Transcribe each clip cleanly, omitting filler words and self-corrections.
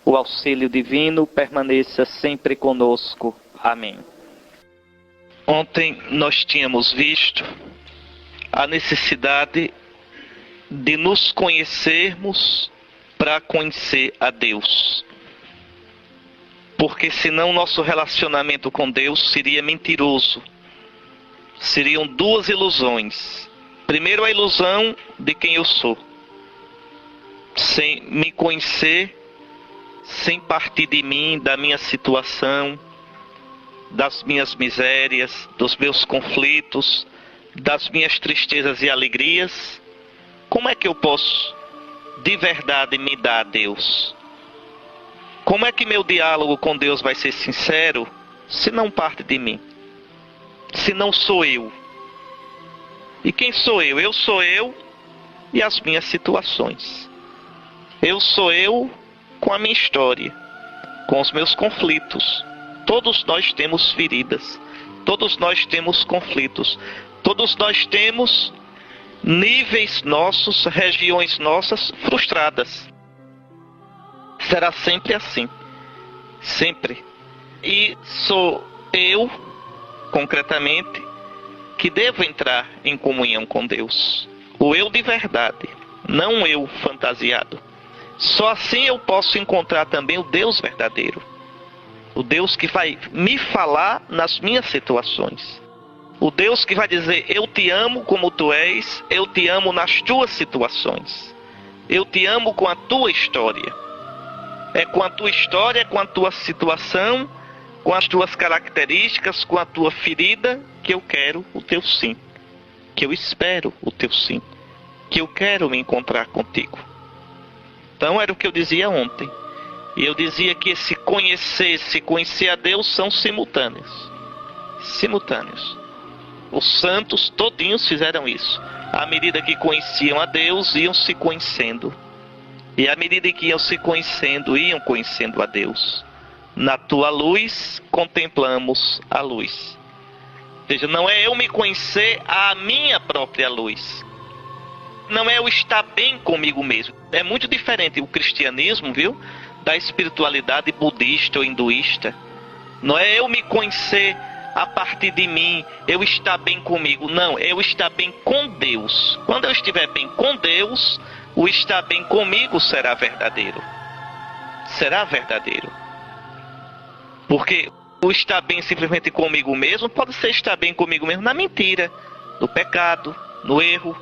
O auxílio divino permaneça sempre conosco. Amém. Ontem nós tínhamos visto a necessidade de nos conhecermos para conhecer a Deus. Porque senão nosso relacionamento com Deus seria mentiroso. Seriam duas ilusões. Primeiro, a ilusão de quem eu sou. Sem me conhecer, sem partir de mim, da minha situação, das minhas misérias, dos meus conflitos, das minhas tristezas e alegrias, como é que eu posso de verdade me dar a Deus? Como é que meu diálogo com Deus vai ser sincero se não parte de mim? Se não sou eu? E quem sou eu? Eu sou eu e as minhas situações. Eu sou eu com a minha história, com os meus conflitos. Todos nós temos feridas, todos nós temos conflitos, todos nós temos níveis nossos, regiões nossas frustradas. Será sempre assim, sempre. E sou eu, concretamente, que devo entrar em comunhão com Deus. O eu de verdade, não o eu fantasiado. Só assim eu posso encontrar também o Deus verdadeiro. O Deus que vai me falar nas minhas situações. O Deus que vai dizer, eu te amo como tu és, eu te amo nas tuas situações. Eu te amo com a tua história. É com a tua história, com a tua situação, com as tuas características, com a tua ferida, que eu quero o teu sim. Que eu espero o teu sim. Que eu quero me encontrar contigo. Então era o que eu dizia ontem. E eu dizia que esse conhecer a Deus são simultâneos. Simultâneos. Os santos todinhos fizeram isso. À medida que conheciam a Deus, iam se conhecendo. E à medida que iam se conhecendo, iam conhecendo a Deus. Na tua luz, contemplamos a luz. Ou seja, não é eu me conhecer à minha própria luz. Não é eu estar bem comigo mesmo. É muito diferente o cristianismo, viu? Da espiritualidade budista ou hinduísta. Não é eu me conhecer a partir de mim, eu estar bem comigo. Não, eu estar bem com Deus. Quando eu estiver bem com Deus, o estar bem comigo será verdadeiro. Será verdadeiro. Porque o estar bem simplesmente comigo mesmo pode ser estar bem comigo mesmo na mentira, no pecado, no erro.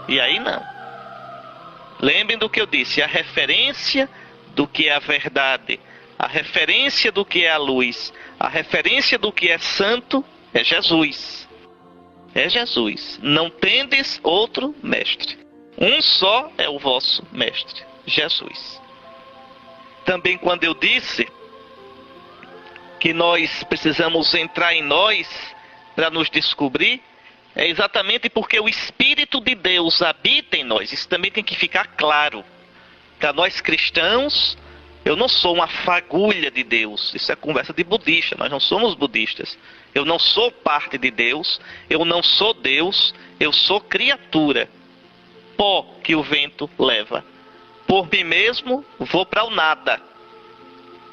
E aí não. Lembrem do que eu disse, a referência do que é a verdade, a referência do que é a luz, a referência do que é santo é Jesus. É Jesus. Não tendes outro mestre. Um só é o vosso mestre, Jesus. Também quando eu disse que nós precisamos entrar em nós para nos descobrir, é exatamente porque o Espírito de Deus habita em nós. Isso também tem que ficar claro. Para nós cristãos, eu não sou uma fagulha de Deus. Isso é conversa de budista. Nós não somos budistas. Eu não sou parte de Deus. Eu não sou Deus. Eu sou criatura. Pó que o vento leva. Por mim mesmo, vou para o nada.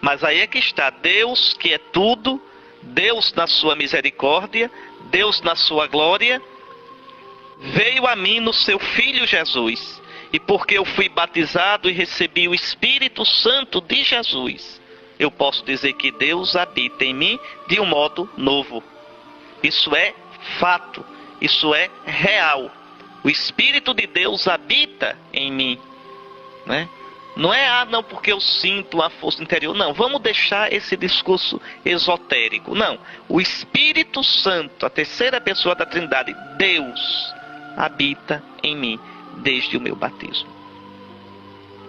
Mas aí é que está Deus, que é tudo. Deus na sua misericórdia. Deus na sua glória. Veio a mim no seu Filho Jesus. E porque eu fui batizado e recebi o Espírito Santo de Jesus, eu posso dizer que Deus habita em mim de um modo novo. Isso é fato, isso é real. O Espírito de Deus habita em mim, né? Não é, não, porque eu sinto uma força interior. Não, vamos deixar esse discurso esotérico. Não, o Espírito Santo, a terceira pessoa da Trindade, Deus, habita em mim desde o meu batismo.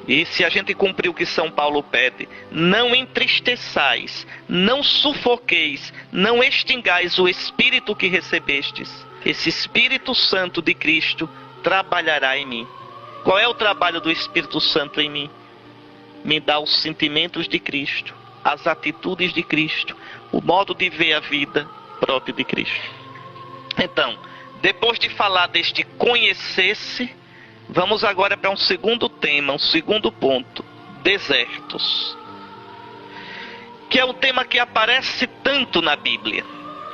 E se a gente cumprir o que São Paulo pede, não entristeçais, não sufoqueis, não extingais o Espírito que recebestes. Esse Espírito Santo de Cristo trabalhará em mim. Qual é o trabalho do Espírito Santo em mim? Me dá os sentimentos de Cristo, as atitudes de Cristo, o modo de ver a vida próprio de Cristo. Então, Depois de falar deste conhecer-se, vamos agora para um segundo tema, um segundo ponto: desertos. Que é um tema que aparece tanto na Bíblia.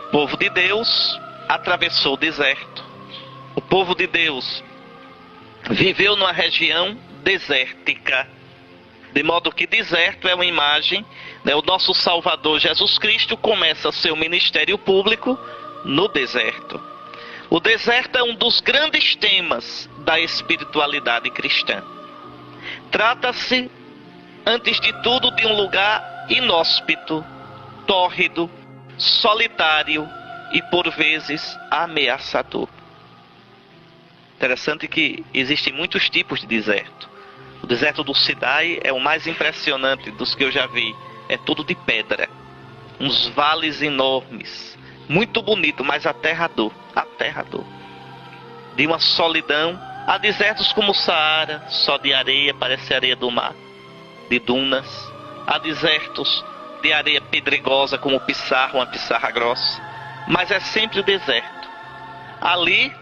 O povo de Deus atravessou o deserto. O povo de Deus viveu numa região desértica. De modo que deserto é uma imagem, né? O nosso Salvador Jesus Cristo começa seu ministério público no deserto. O deserto é um dos grandes temas da espiritualidade cristã. Trata-se, antes de tudo, de um lugar inóspito, tórrido, solitário e, por vezes, ameaçador. Interessante que existem muitos tipos de deserto. O deserto do Sinai é o mais impressionante dos que eu já vi. É tudo de pedra. Uns vales enormes. Muito bonito, mas aterrador. Aterrador. De uma solidão. Há desertos como o Saara, só de areia, parece areia do mar. De dunas. Há desertos de areia pedregosa, como pissarra, uma pissarra grossa. Mas é sempre deserto. Ali,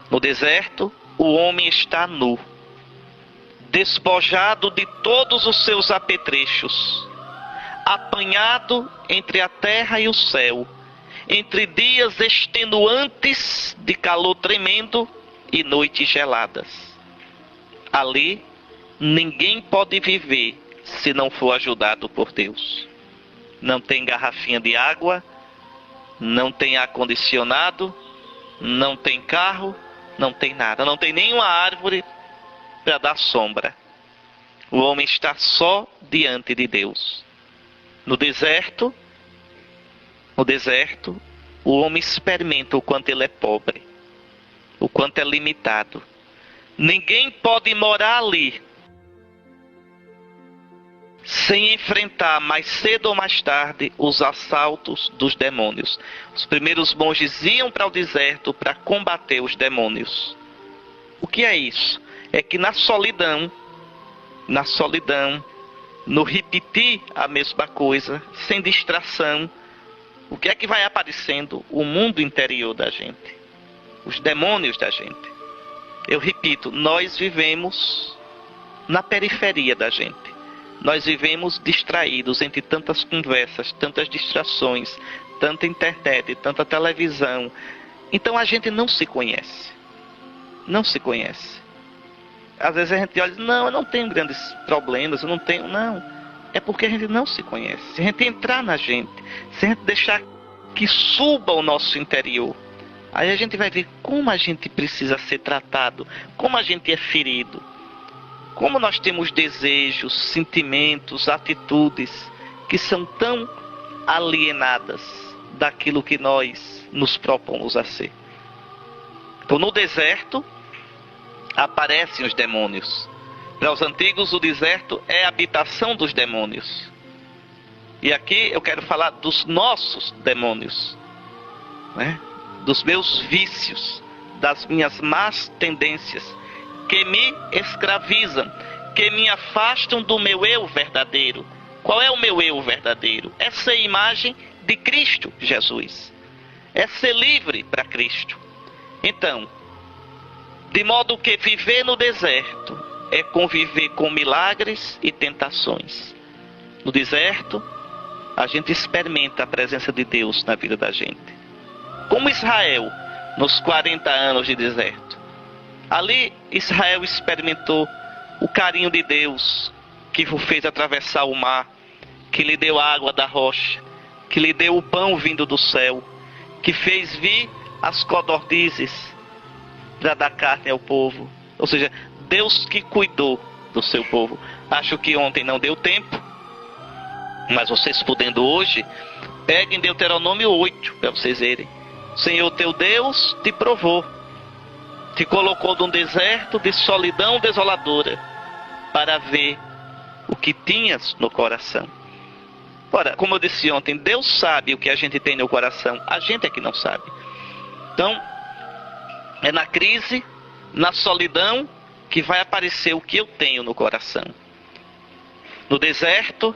no deserto, o homem está nu, despojado de todos os seus apetrechos, apanhado entre a terra e o céu, entre dias extenuantes de calor tremendo e noites geladas. Ali, ninguém pode viver se não for ajudado por Deus. Não tem garrafinha de água, não tem ar-condicionado, não tem carro, não tem nada, não tem nenhuma árvore para dar sombra. O homem está só diante de Deus. No deserto, o homem experimenta o quanto ele é pobre, o quanto é limitado. Ninguém pode morar ali sem enfrentar mais cedo ou mais tarde os assaltos dos demônios. Os primeiros monges iam para o deserto para combater os demônios. O que é isso? É que na solidão, no repetir a mesma coisa, sem distração, o que é que vai aparecendo? O mundo interior da gente, os demônios da gente. Eu repito, nós vivemos na periferia da gente. Nós vivemos distraídos entre tantas conversas, tantas distrações, tanta internet, tanta televisão. Então a gente não se conhece. Não se conhece. Às vezes a gente olha e diz, não, eu não tenho grandes problemas, eu não tenho... Não, é porque a gente não se conhece. Se a gente entrar na gente, se a gente deixar que suba o nosso interior, aí a gente vai ver como a gente precisa ser tratado, como a gente é ferido. Como nós temos desejos, sentimentos, atitudes que são tão alienadas daquilo que nós nos propomos a ser. Então, no deserto, aparecem os demônios. Para os antigos, o deserto é a habitação dos demônios. E aqui eu quero falar dos nossos demônios, né? Dos meus vícios, das minhas más tendências, que me escravizam, que me afastam do meu eu verdadeiro. Qual é o meu eu verdadeiro? É ser imagem de Cristo Jesus. É ser livre para Cristo. Então, de modo que viver no deserto é conviver com milagres e tentações. No deserto, a gente experimenta a presença de Deus na vida da gente. Como Israel, nos 40 anos de deserto. Ali Israel experimentou o carinho de Deus, que o fez atravessar o mar, que lhe deu a água da rocha, que lhe deu o pão vindo do céu, que fez vir as codornizes para dar carne ao povo. Ou seja, Deus que cuidou do seu povo. Acho que ontem não deu tempo, mas vocês podendo hoje, peguem Deuteronômio 8 para vocês verem. O Senhor teu Deus te provou, te colocou num deserto de solidão desoladora, para ver o que tinhas no coração. Ora, como eu disse ontem, Deus sabe o que a gente tem no coração, a gente é que não sabe. Então, é na crise, na solidão, que vai aparecer o que eu tenho no coração. No deserto,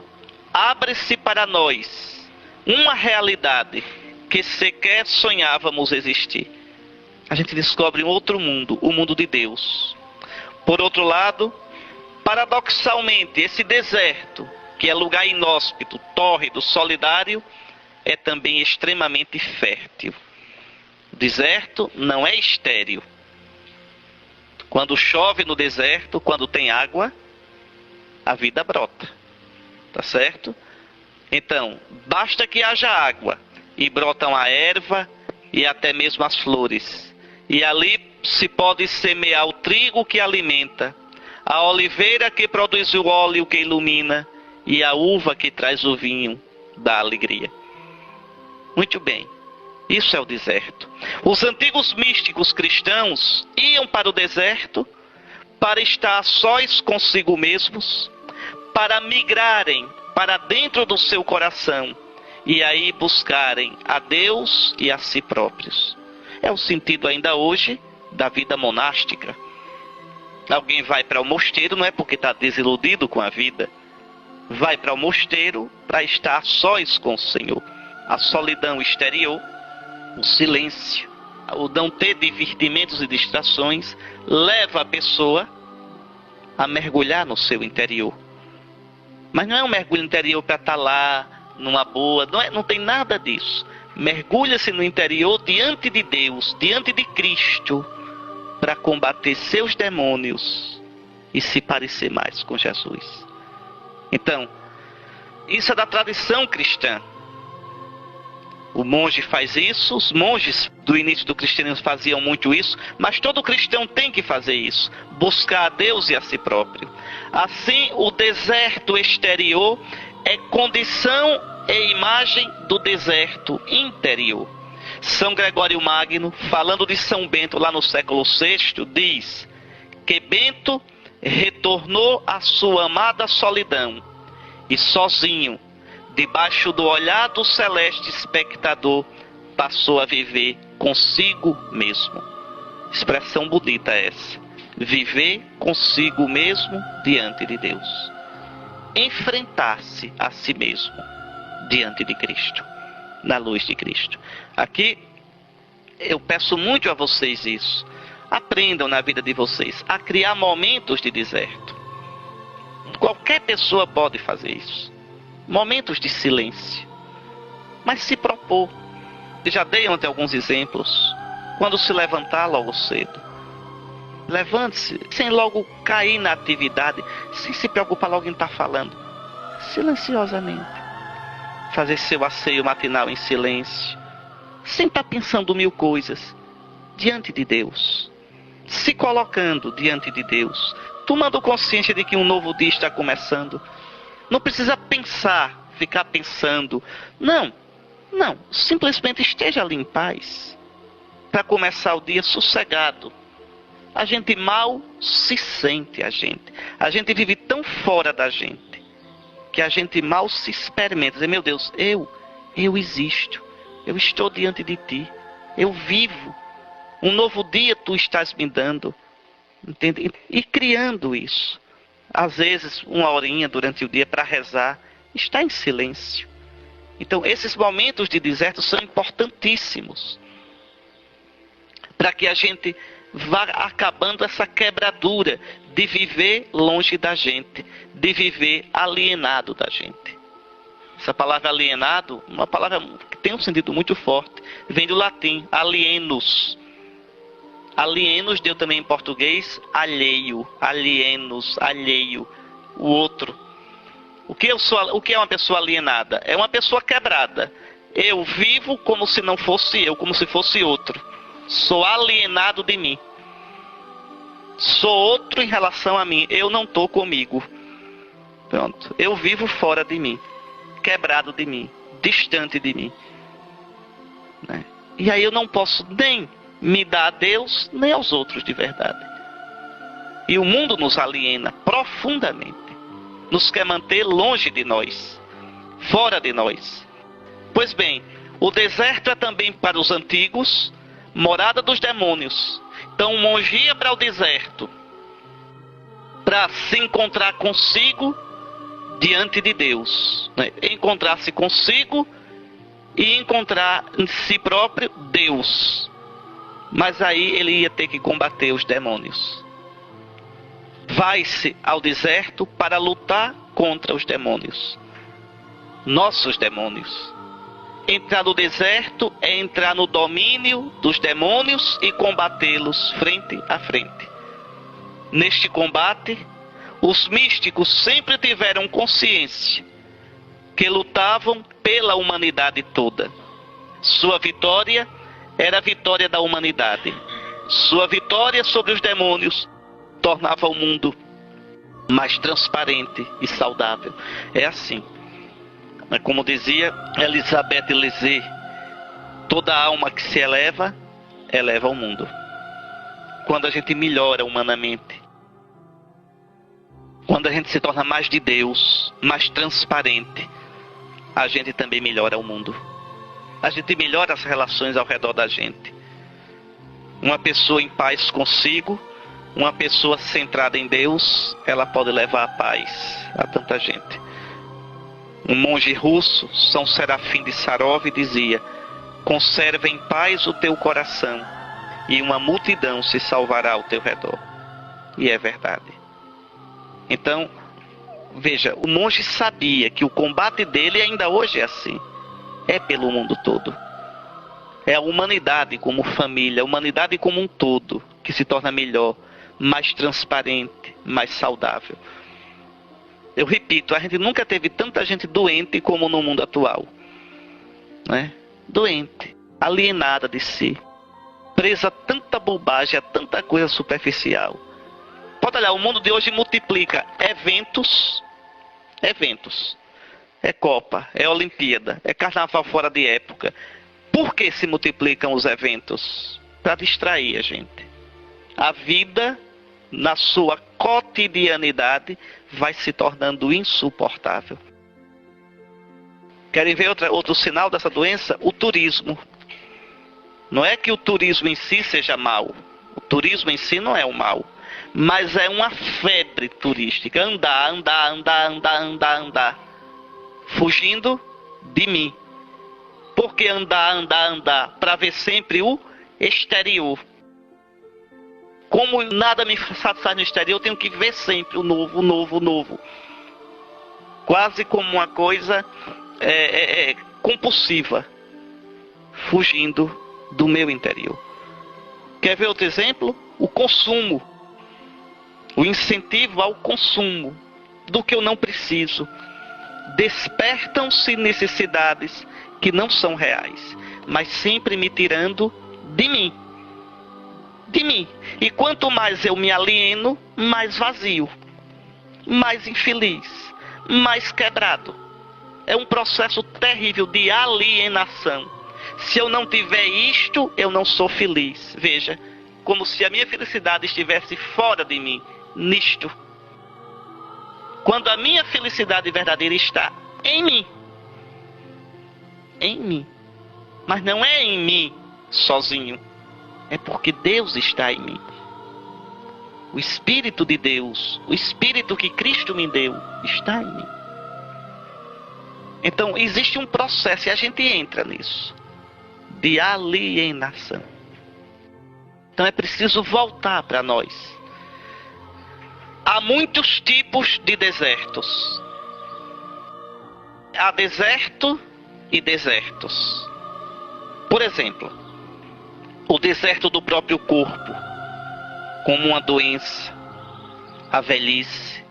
abre-se para nós uma realidade que sequer sonhávamos existir. a gente descobre um outro mundo, o mundo de Deus. Por outro lado, paradoxalmente, esse deserto, que é lugar inóspito, tórrido, solidário, é também extremamente fértil. O deserto não é estéril. Quando chove no deserto, quando tem água, a vida brota. Tá certo? Então, basta que haja água e brotam a erva e até mesmo as flores. E ali se pode semear o trigo que alimenta, a oliveira que produz o óleo que ilumina e a uva que traz o vinho da alegria. Muito bem, isso é o deserto. Os antigos místicos cristãos iam para o deserto para estar a sós consigo mesmos, para migrarem para dentro do seu coração e aí buscarem a Deus e a si próprios. É o sentido ainda hoje da vida monástica. Alguém vai para o mosteiro não é porque está desiludido com a vida. Vai para o mosteiro para estar a sós com o Senhor. A solidão exterior, o silêncio, o não ter divertimentos e distrações, leva a pessoa a mergulhar no seu interior. Mas não é um mergulho interior para estar lá, numa boa, não tem nada disso. Mergulha-se no interior diante de Deus, diante de Cristo, para combater seus demônios e se parecer mais com Jesus. Então, isso é da tradição cristã. O monge faz isso, os monges do início do cristianismo faziam muito isso, mas todo cristão tem que fazer isso, buscar a Deus e a si próprio. Assim, o deserto exterior é condição e imagem do deserto interior. São Gregório Magno, falando de São Bento lá no século VI, diz que Bento retornou à sua amada solidão e sozinho, debaixo do olhar do celeste espectador, passou a viver consigo mesmo. Expressão bonita essa. Viver consigo mesmo diante de Deus. Enfrentar-se a si mesmo diante de Cristo, na luz de Cristo. Aqui eu peço muito a vocês isso. Aprendam na vida de vocês a criar momentos de deserto. Qualquer pessoa pode fazer isso. Momentos de silêncio. Mas se propor. Já dei ontem alguns exemplos. Quando se levantar logo cedo. Levante-se sem logo cair na atividade, sem se preocupar logo em estar falando. Silenciosamente. Fazer seu asseio matinal em silêncio. Sem estar pensando mil coisas. Diante de Deus. Se colocando diante de Deus. Tomando consciência de que um novo dia está começando. Não precisa pensar, ficar pensando. Não. Simplesmente esteja ali em paz. Para começar o dia sossegado. A gente mal se sente, a gente vive tão fora da gente, que a gente mal se experimenta. Dizer, meu Deus, eu existo, eu estou diante de ti, eu vivo, um novo dia tu estás me dando, entende? E criando isso, às vezes uma horinha durante o dia para rezar, está em silêncio. Então esses momentos de deserto são importantíssimos, para que a gente vá acabando essa quebradura de viver longe da gente, de viver alienado da gente. Essa palavra alienado, uma palavra que tem um sentido muito forte, vem do latim, alienus. Alienus deu também em português alheio, alienos, alheio, o outro. O que é uma pessoa alienada? É uma pessoa quebrada. Eu vivo como se não fosse eu, como se fosse outro. Sou alienado de mim. Sou outro em relação a mim. Eu não estou comigo. Pronto. Eu vivo fora de mim. Quebrado de mim. Distante de mim. Né? E aí eu não posso nem me dar a Deus, nem aos outros de verdade. E o mundo nos aliena profundamente. Nos quer manter longe de nós. Fora de nós. Pois bem, o deserto é também para os antigos morada dos demônios. Então o monge ia para o deserto para se encontrar consigo diante de Deus, né? Encontrar-se consigo e encontrar em si próprio Deus. Mas aí ele ia ter que combater os demônios. Vai-se ao deserto para lutar contra os demônios. Nossos demônios. Entrar no deserto é entrar no domínio dos demônios e combatê-los frente a frente. Neste combate, os místicos sempre tiveram consciência que lutavam pela humanidade toda. Sua vitória era a vitória da humanidade. Sua vitória sobre os demônios tornava o mundo mais transparente e saudável. É assim. Como dizia Elisabeth Lézé, toda alma que se eleva, eleva o mundo. Quando a gente melhora humanamente, quando a gente se torna mais de Deus, mais transparente, a gente também melhora o mundo. A gente melhora as relações ao redor da gente. Uma pessoa em paz consigo, uma pessoa centrada em Deus, ela pode levar a paz a tanta gente. Um monge russo, São Serafim de Sarov, dizia: conserva em paz o teu coração e uma multidão se salvará ao teu redor. E é verdade. Então, veja, o monge sabia que o combate dele ainda hoje é assim. É pelo mundo todo. É a humanidade como família, a humanidade como um todo, que se torna melhor, mais transparente, mais saudável. Eu repito, a gente nunca teve tanta gente doente como no mundo atual. Né? Doente, alienada de si, presa a tanta bobagem, a tanta coisa superficial. Pode olhar, o mundo de hoje multiplica eventos. É Copa, é Olimpíada, é Carnaval fora de época. Por que se multiplicam os eventos? Para distrair a gente. A vida, na sua cotidianidade, vai se tornando insuportável. Querem ver outro sinal dessa doença? O turismo. Não é que o turismo em si seja mau. O turismo em si não é o mal. Mas é uma febre turística. Andar. Fugindo de mim. Por que andar? Para ver sempre o exterior. Como nada me satisfaz no exterior, eu tenho que ver sempre o novo. Quase como uma coisa compulsiva. Fugindo do meu interior. Quer ver outro exemplo? O consumo. O incentivo ao consumo do que eu não preciso. Despertam-se necessidades que não são reais, mas sempre me tirando de mim. De mim. E quanto mais eu me alieno, mais vazio, mais infeliz, mais quebrado. É um processo terrível de alienação. Se eu não tiver isto, eu não sou feliz. Veja, como se a minha felicidade estivesse fora de mim, nisto. Quando a minha felicidade verdadeira está em mim. Em mim. Mas não é em mim sozinho. É porque Deus está em mim. O Espírito de Deus, o Espírito que Cristo me deu, está em mim. Então existe um processo, e a gente entra nisso, de alienação. Então é preciso voltar para nós. Há muitos tipos de desertos. Há deserto e desertos. Por exemplo, o deserto do próprio corpo, como uma doença, a velhice,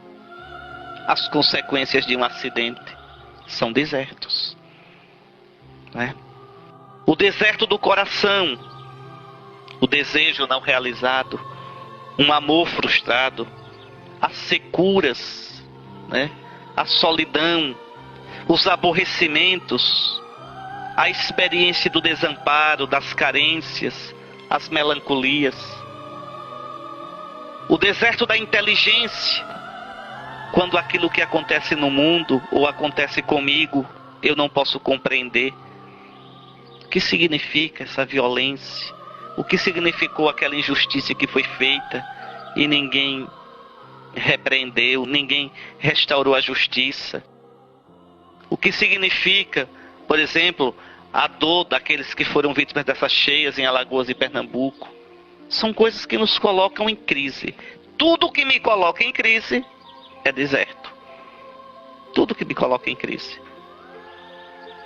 as consequências de um acidente, são desertos. Né? O deserto do coração, o desejo não realizado, um amor frustrado, as securas, né? A solidão, os aborrecimentos, a experiência do desamparo, das carências, as melancolias. O deserto da inteligência, quando aquilo que acontece no mundo ou acontece comigo, eu não posso compreender. O que significa essa violência? O que significou aquela injustiça que foi feita e ninguém repreendeu, ninguém restaurou a justiça? O que significa, por exemplo, a dor daqueles que foram vítimas dessas cheias em Alagoas e Pernambuco. São coisas que nos colocam em crise. Tudo que me coloca em crise é deserto. Tudo que me coloca em crise.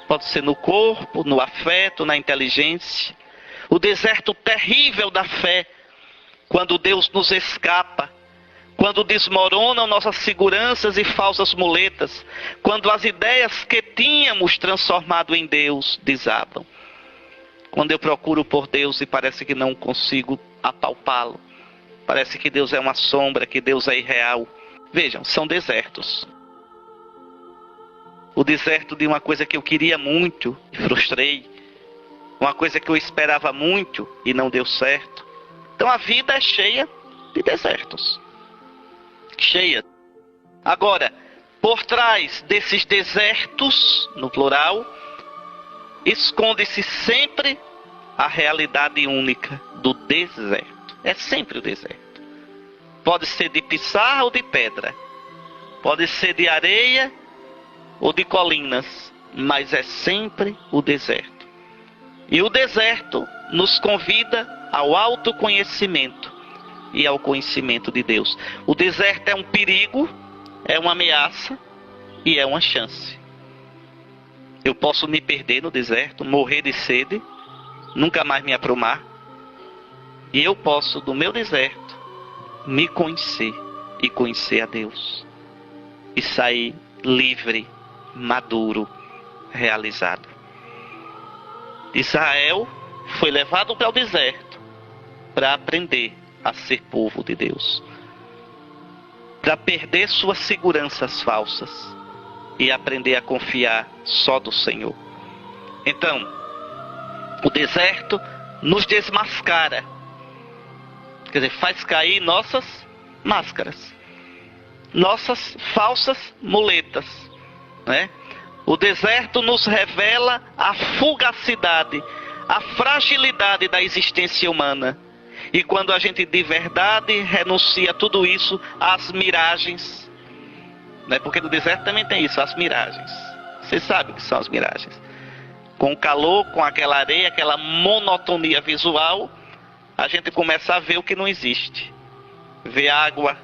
Pode ser no corpo, no afeto, na inteligência. O deserto terrível da fé, quando Deus nos escapa, quando desmoronam nossas seguranças e falsas muletas, quando as ideias que tínhamos transformado em Deus desabam. Quando eu procuro por Deus e parece que não consigo apalpá-lo. Parece que Deus é uma sombra, que Deus é irreal. Vejam, são desertos. O deserto de uma coisa que eu queria muito e frustrei. Uma coisa que eu esperava muito e não deu certo. Então a vida é cheia de desertos. Cheia. Agora, por trás desses desertos, no plural, esconde-se sempre a realidade única do deserto. É sempre o deserto. Pode ser de pissarra ou de pedra. Pode ser de areia ou de colinas. Mas é sempre o deserto. E o deserto nos convida ao autoconhecimento e ao conhecimento de Deus. O deserto é um perigo, é uma ameaça e é uma chance. Eu posso me perder no deserto, morrer de sede, nunca mais me aprumar. E eu posso, do meu deserto, me conhecer e conhecer a Deus. E sair livre, maduro, realizado. Israel foi levado para o deserto para aprender a ser povo de Deus. Para perder suas seguranças falsas e aprender a confiar só do Senhor. Então, o deserto nos desmascara. Quer dizer, faz cair nossas máscaras, nossas falsas muletas, né? O deserto nos revela a fugacidade, a fragilidade da existência humana. E quando a gente de verdade renuncia a tudo isso, às miragens, né? Porque no deserto também tem isso, as miragens. Vocês sabem o que são as miragens. Com o calor, com aquela areia, aquela monotonia visual, a gente começa a ver o que não existe. Ver água,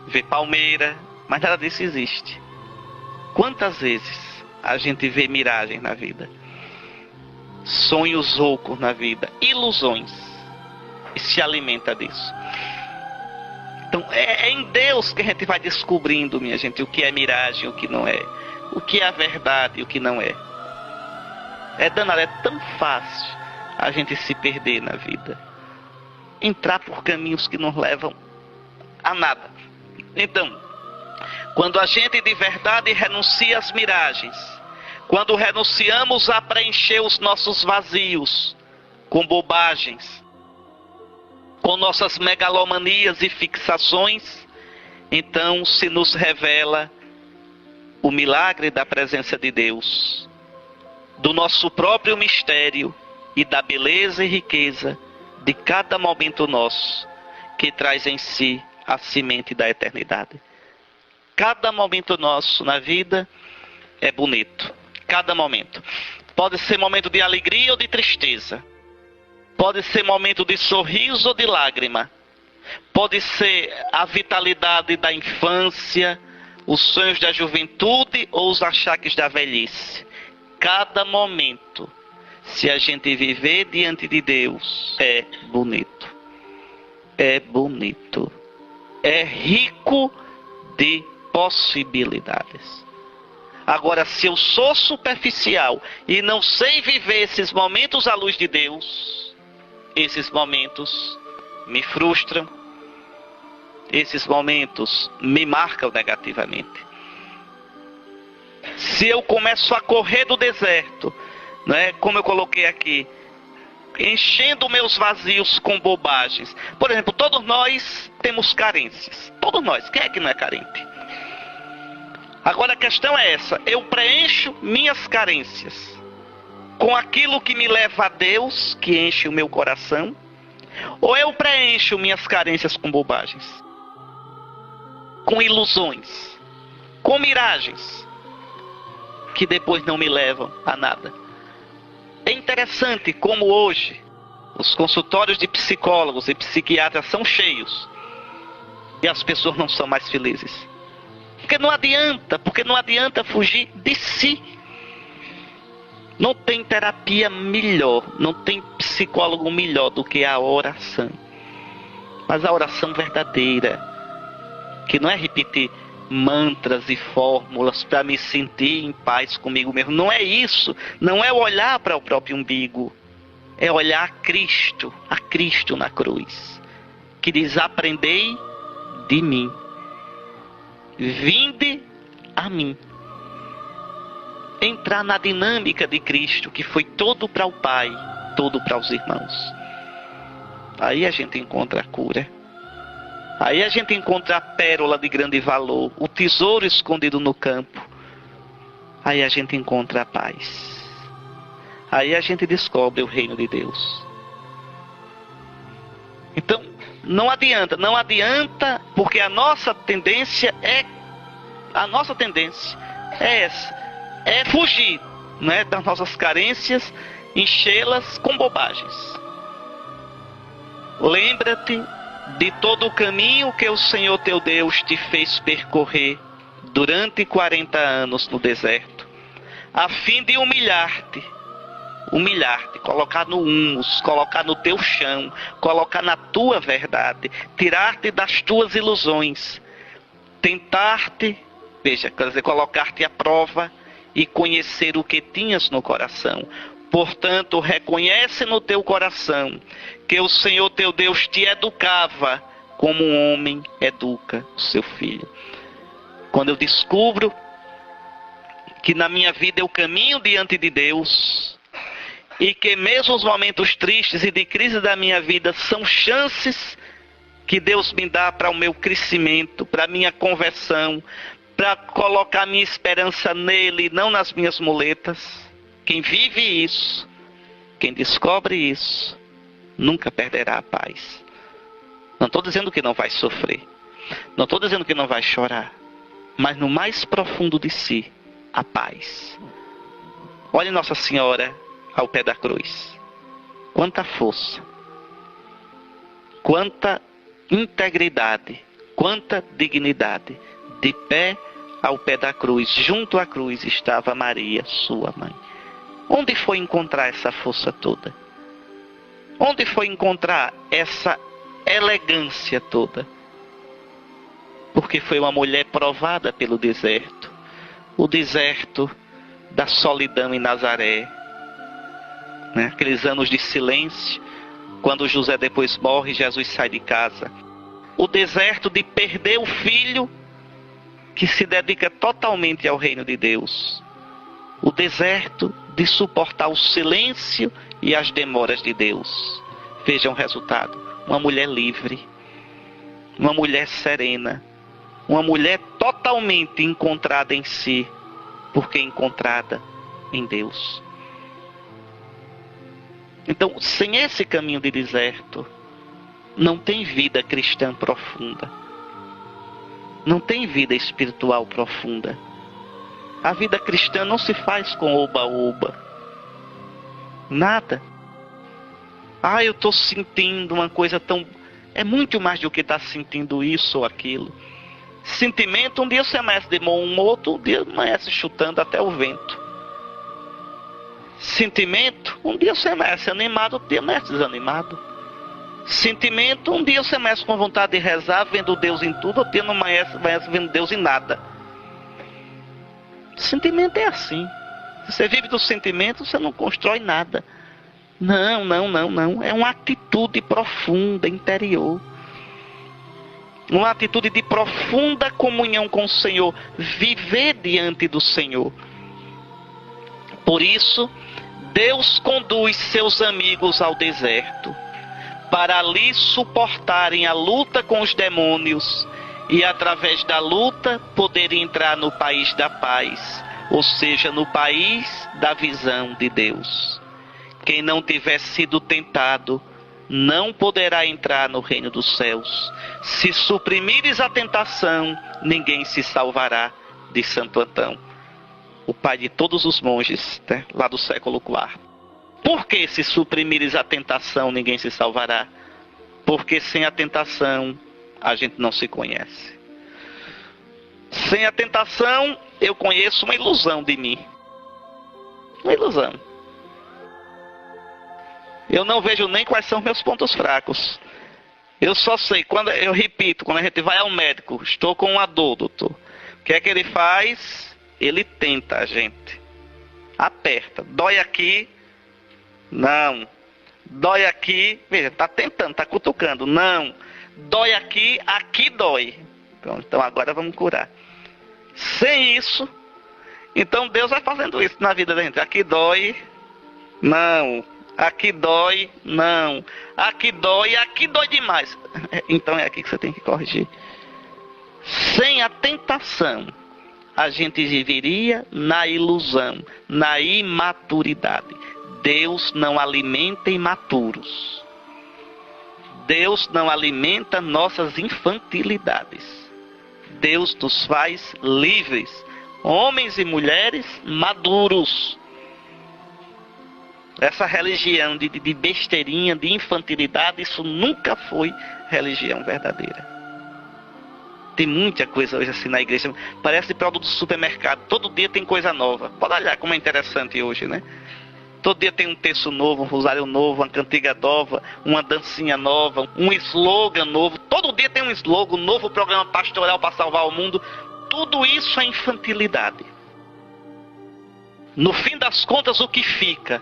ver palmeira, mas nada disso existe. Quantas vezes a gente vê miragem na vida? Sonhos loucos na vida, ilusões, e se alimenta disso. Então é em Deus que a gente vai descobrindo, minha gente, o que é miragem, o que não é, o que é a verdade e o que não é. É danado, é tão fácil a gente se perder na vida, entrar por caminhos que não levam a nada. Então, quando a gente de verdade renuncia às miragens, quando renunciamos a preencher os nossos vazios com bobagens, com nossas megalomanias e fixações, então se nos revela o milagre da presença de Deus, do nosso próprio mistério e da beleza e riqueza de cada momento nosso, que traz em si a semente da eternidade. Cada momento nosso na vida é bonito. Cada momento. Pode ser momento de alegria ou de tristeza. Pode ser momento de sorriso ou de lágrima. Pode ser a vitalidade da infância, os sonhos da juventude ou os achaques da velhice. Cada momento, se a gente viver diante de Deus, é bonito. É bonito. É rico de possibilidades. Agora, se eu sou superficial e não sei viver esses momentos à luz de Deus, esses momentos me frustram, esses momentos me marcam negativamente. Se eu começo a correr do deserto, né, como eu coloquei aqui, enchendo meus vazios com bobagens. Por exemplo, todos nós temos carências. Todos nós. Quem é que não é carente? Agora a questão é essa. Eu preencho minhas carências com aquilo que me leva a Deus, que enche o meu coração, ou eu preencho minhas carências com bobagens, com ilusões, com miragens, que depois não me levam a nada. É interessante como hoje os consultórios de psicólogos e psiquiatras são cheios e as pessoas não são mais felizes. Porque não adianta fugir de si. Não tem terapia melhor, não tem psicólogo melhor do que a oração. Mas a oração verdadeira, que não é repetir mantras e fórmulas para me sentir em paz comigo mesmo. Não é isso. Não é olhar para o próprio umbigo. É olhar a Cristo na cruz. Que diz: aprendei de mim. Vinde a mim. Entrar na dinâmica de Cristo, que foi todo para o Pai, todo para os irmãos. Aí a gente encontra a cura. Aí a gente encontra a pérola de grande valor, o tesouro escondido no campo. Aí a gente encontra a paz. Aí a gente descobre o reino de Deus. Então, não adianta, porque a nossa tendência é essa, é fugir, né, das nossas carências, enchê-las com bobagens. Lembra-te de todo o caminho que o Senhor teu Deus te fez percorrer durante 40 anos no deserto, a fim de humilhar-te, colocar no humus, colocar no teu chão, colocar na tua verdade, tirar-te das tuas ilusões, tentar-te, quer dizer, colocar-te à prova e conhecer o que tinhas no coração. Portanto, reconhece no teu coração que o Senhor teu Deus te educava como um homem educa o seu filho. Quando eu descubro que na minha vida eu caminho diante de Deus e que mesmo os momentos tristes e de crise da minha vida são chances que Deus me dá para o meu crescimento, para a minha conversão, para colocar minha esperança nele, não nas minhas muletas. Quem vive isso, quem descobre isso, nunca perderá a paz. Não estou dizendo que não vai sofrer, não estou dizendo que não vai chorar, mas no mais profundo de si, a paz. Olhe Nossa Senhora ao pé da cruz. Quanta força, quanta integridade, quanta dignidade. De pé ao pé da cruz, junto à cruz estava Maria, sua mãe. Onde foi encontrar essa força toda? Onde foi encontrar essa elegância toda? Porque foi uma mulher provada pelo deserto. O deserto da solidão em Nazaré. Né? Aqueles anos de silêncio. Quando José depois morre, Jesus sai de casa. O deserto de perder o filho que se dedica totalmente ao reino de Deus. O deserto de suportar o silêncio e as demoras de Deus. Vejam o resultado. Uma mulher livre. Uma mulher serena. Uma mulher totalmente encontrada em si. Porque encontrada em Deus. Então, sem esse caminho de deserto, não tem vida cristã profunda. Não tem vida espiritual profunda. A vida cristã não se faz com oba-oba. Nada. Eu estou sentindo uma coisa tão... É muito mais do que estar sentindo isso ou aquilo. Sentimento, um dia você amanhece de bom humor, outro dia amanhece chutando até o vento. Sentimento, um dia você amanhece animado, outro dia amanhece desanimado. Sentimento, um dia você amanhece com vontade de rezar, vendo Deus em tudo, outro dia não amanhece vendo Deus em nada. Sentimento é assim. Se você vive do sentimento, você não constrói nada. Não. É uma atitude profunda, interior. Uma atitude de profunda comunhão com o Senhor. Viver diante do Senhor. Por isso, Deus conduz seus amigos ao deserto, para ali suportarem a luta com os demônios e através da luta poderem entrar no país da paz, ou seja, no país da visão de Deus. Quem não tiver sido tentado não poderá entrar no reino dos céus. Se suprimires a tentação, ninguém se salvará, diz Santo Antão, o pai de todos os monges, né, lá do século IV. Por que se suprimires a tentação ninguém se salvará? Porque sem a tentação a gente não se conhece. Sem a tentação eu conheço uma ilusão de mim. Uma ilusão. Eu não vejo nem quais são meus pontos fracos. Eu só sei, quando a gente vai ao médico, estou com uma dor, doutor. O que é que ele faz? Ele tenta a gente. Aperta. Dói aqui? Não. Dói aqui? Veja, está tentando, está cutucando. Não. Dói aqui? Aqui dói. Pronto, então agora vamos curar. Sem isso, então Deus vai fazendo isso na vida da gente. Aqui dói? Não. Aqui dói? Não. Aqui dói demais. Então é aqui que você tem que corrigir. Sem a tentação, a gente viveria na ilusão, na imaturidade. Deus não alimenta imaturos. Deus não alimenta nossas infantilidades. Deus nos faz livres, homens e mulheres maduros. Essa religião de besteirinha, de infantilidade, isso nunca foi religião verdadeira. Tem muita coisa hoje assim na igreja, parece produto do supermercado, todo dia tem coisa nova. Pode olhar como é interessante hoje, né? Todo dia tem um texto novo, um rosário novo, uma cantiga nova, uma dancinha nova, um slogan novo. Todo dia tem um slogan, um novo programa pastoral para salvar o mundo. Tudo isso é infantilidade. No fim das contas, o que fica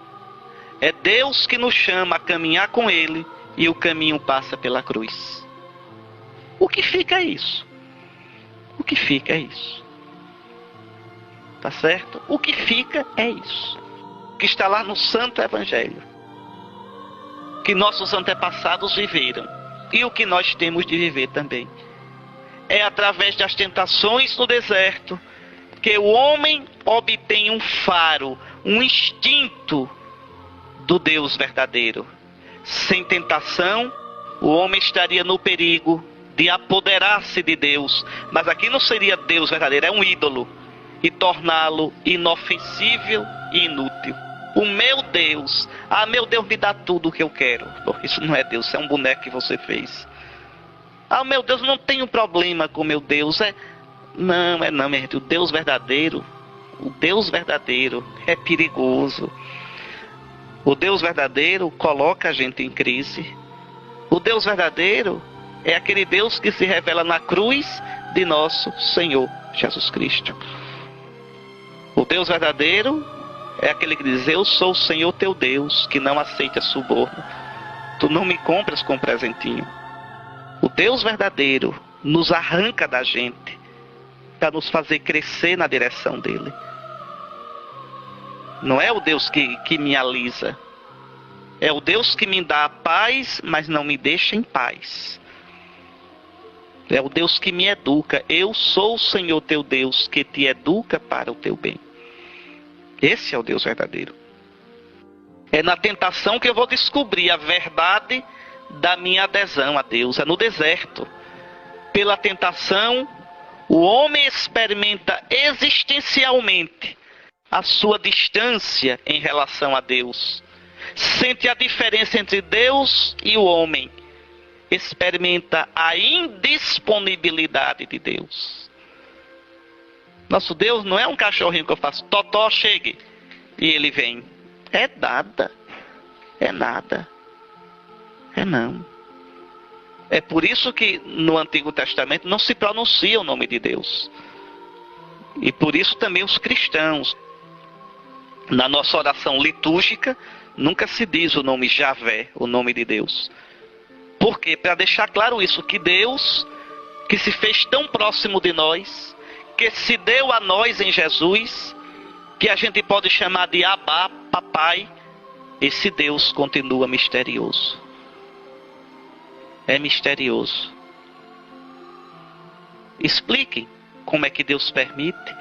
é Deus que nos chama a caminhar com Ele e o caminho passa pela cruz. O que fica é isso. O que fica é isso. Tá certo? O que fica é isso. Que está lá no Santo Evangelho. Que nossos antepassados viveram. E o que nós temos de viver também. É através das tentações no deserto que o homem obtém um faro, um instinto do Deus verdadeiro. Sem tentação, o homem estaria no perigo de apoderar-se de Deus. Mas aqui não seria Deus verdadeiro, é um ídolo. E torná-lo inofensível e inútil. O meu Deus, meu Deus me dá tudo o que eu quero. Isso não é Deus, isso é um boneco que você fez. Meu Deus, não tenho problema com meu Deus. Não, meu irmão. O Deus verdadeiro é perigoso. O Deus verdadeiro coloca a gente em crise. O Deus verdadeiro é aquele Deus que se revela na cruz de nosso Senhor Jesus Cristo. O Deus verdadeiro é aquele que diz: eu sou o Senhor teu Deus, que não aceita suborno. Tu não me compras com presentinho. O Deus verdadeiro nos arranca da gente para nos fazer crescer na direção dele. Não é o Deus que me alisa. É o Deus que me dá a paz, mas não me deixa em paz. É o Deus que me educa. Eu sou o Senhor teu Deus, que te educa para o teu bem. Esse é o Deus verdadeiro. É na tentação que eu vou descobrir a verdade da minha adesão a Deus. É no deserto. Pela tentação, o homem experimenta existencialmente a sua distância em relação a Deus. Sente a diferença entre Deus e o homem. Experimenta a indisponibilidade de Deus. Nosso Deus não é um cachorrinho que eu faço totó, chegue, e ele vem. É nada. É nada. É não. É por isso que no Antigo Testamento não se pronuncia o nome de Deus. E por isso também os cristãos, na nossa oração litúrgica, nunca se diz o nome Javé, o nome de Deus. Por quê? Para deixar claro isso, que Deus, que se fez tão próximo de nós, que se deu a nós em Jesus, que a gente pode chamar de Abá, papai, esse Deus continua misterioso. É misterioso. Expliquem como é que Deus permite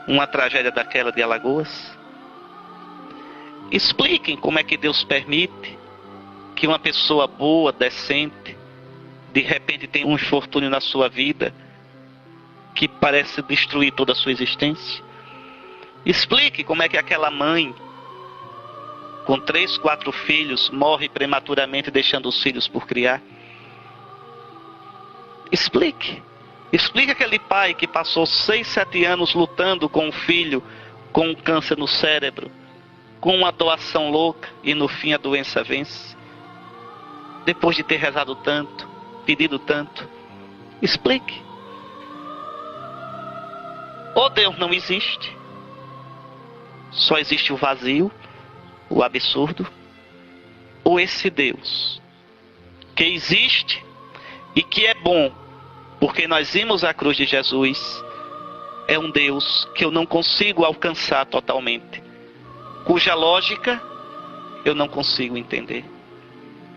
uma tragédia daquela de Alagoas. Expliquem como é que Deus permite que uma pessoa boa, decente, de repente tem um infortúnio na sua vida que parece destruir toda a sua existência. Explique como é que aquela mãe com 3, 4 filhos, morre prematuramente deixando os filhos por criar? Explique. Explique aquele pai que passou 6, 7 anos lutando com um filho com um câncer no cérebro, com uma doação louca, e no fim a doença vence. Depois de ter rezado tanto, pedido tanto. Explique. Ou Deus não existe, só existe o vazio, o absurdo, ou esse Deus que existe e que é bom, porque nós vimos a cruz de Jesus, é um Deus que eu não consigo alcançar totalmente, cuja lógica eu não consigo entender.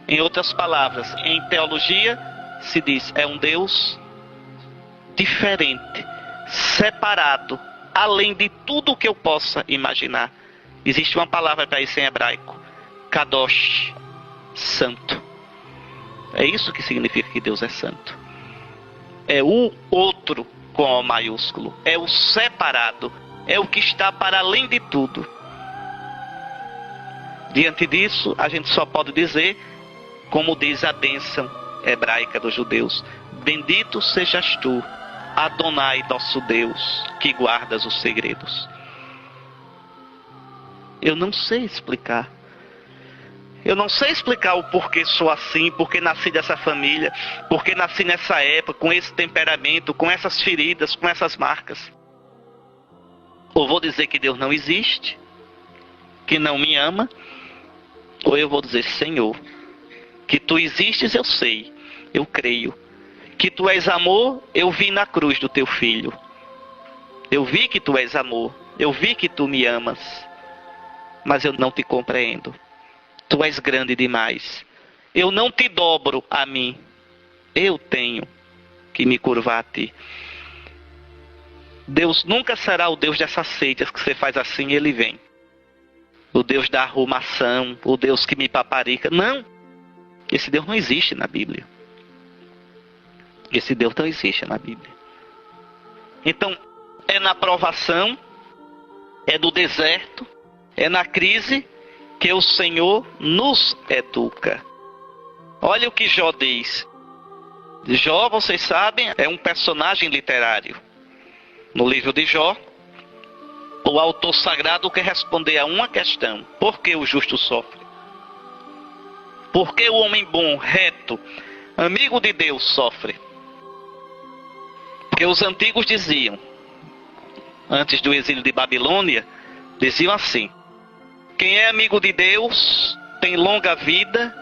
Em outras palavras, em teologia se diz, é um Deus diferente, separado, além de tudo o que eu possa imaginar. Existe uma palavra para isso em hebraico, kadosh, santo. É isso que significa que Deus é santo. É o outro com O maiúsculo, é o separado, é o que está para além de tudo. Diante disso, a gente só pode dizer, como diz a bênção hebraica dos judeus, bendito sejas tu, Adonai, nosso Deus, que guardas os segredos. Eu não sei explicar. Eu não sei explicar o porquê sou assim, porque nasci dessa família, porque nasci nessa época, com esse temperamento, com essas feridas, com essas marcas. Ou vou dizer que Deus não existe, que não me ama, ou eu vou dizer, Senhor, que tu existes, eu sei, eu creio. Que tu és amor, eu vi na cruz do teu filho. Eu vi que tu és amor, eu vi que tu me amas, mas eu não te compreendo. Tu és grande demais. Eu não te dobro a mim. Eu tenho que me curvar a ti. Deus nunca será o Deus dessas seitas que você faz assim e ele vem. O Deus da arrumação, o Deus que me paparica. Não. Esse Deus não existe na Bíblia. Esse Deus não existe na Bíblia. Então, é na provação, é no deserto, é na crise que o Senhor nos educa. Olha o que Jó diz. Jó, vocês sabem, é um personagem literário. No livro de Jó, o autor sagrado quer responder a uma questão: por que o justo sofre? Por que o homem bom, reto, amigo de Deus sofre? Porque os antigos diziam, antes do exílio de Babilônia, diziam assim: quem é amigo de Deus tem longa vida,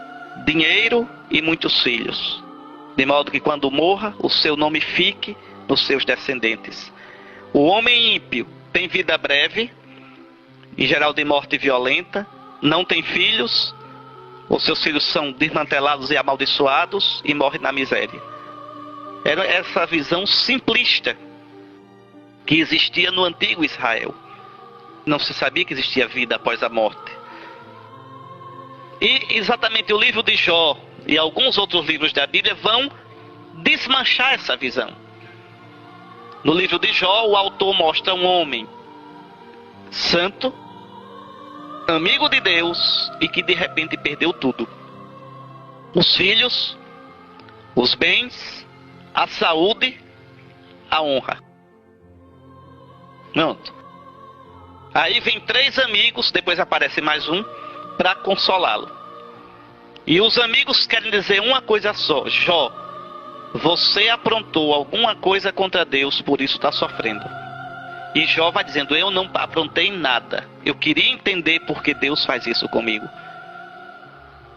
dinheiro e muitos filhos, de modo que quando morra, o seu nome fique nos seus descendentes. O homem ímpio tem vida breve, em geral de morte violenta, não tem filhos, os seus filhos são desmantelados e amaldiçoados e morre na miséria. Era essa visão simplista que existia no antigo Israel. Não se sabia que existia vida após a morte. E exatamente o livro de Jó e alguns outros livros da Bíblia vão desmanchar essa visão. No livro de Jó, o autor mostra um homem santo, amigo de Deus e que de repente perdeu tudo. Os filhos, os bens, a saúde, a honra. Pronto. Aí vem 3 amigos, depois aparece mais um, para consolá-lo. E os amigos querem dizer uma coisa só: Jó, você aprontou alguma coisa contra Deus, por isso está sofrendo. E Jó vai dizendo: eu não aprontei nada. Eu queria entender por que Deus faz isso comigo.